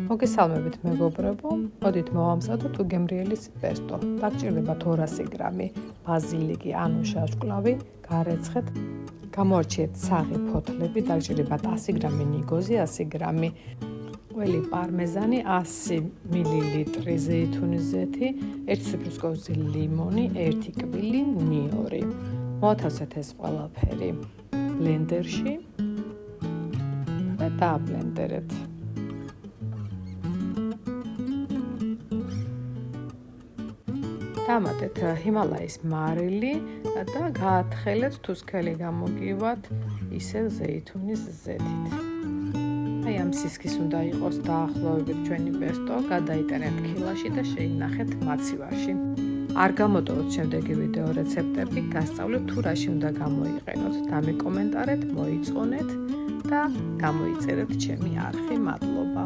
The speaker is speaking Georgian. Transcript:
მოგესალმებით მეგობრებო, მოდით მოვამზადოთ უგემრიელის პესტო. დაგჭირდება 200 გრამი ბაზილიკი, ანუშა, ჭკვლავი, გარეცხეთ. გამოარჩიეთ საღი ფოთლები, დაგჭირდებათ 100 გრამი ნიგოზი, 100 გრამი ყველი პარმეზანი, 100 მილილიტრი ზეითუნის ზეთი, 1 ციტრუსკოვზი ლიმონი, 1 კვილი, ნიორი. მოვათავსეთ ეს ყველაფერი ბლენდერში და დააბლენდერეთ. დამატეთ ჰიმალაის მარილი და გაათხელეთ თუ სქელი გამოგივათ ისევ ზეითუნის ზეთით. აი ამ სისქის უნდა იყოს დაახლოებით ჩვენი პესტო, გადაიტანეთ ქილაში და შეინახეთ მაცივარში. არ გამოტოვოთ შემდეგი ვიდეო რეცეპტები, გასწავლეთ თუ რაში უნდა გამოიყენოთ. დამიკომენტარეთ, მოიწყონეთ და გამოიწერეთ ჩემი არხი. მადლობა.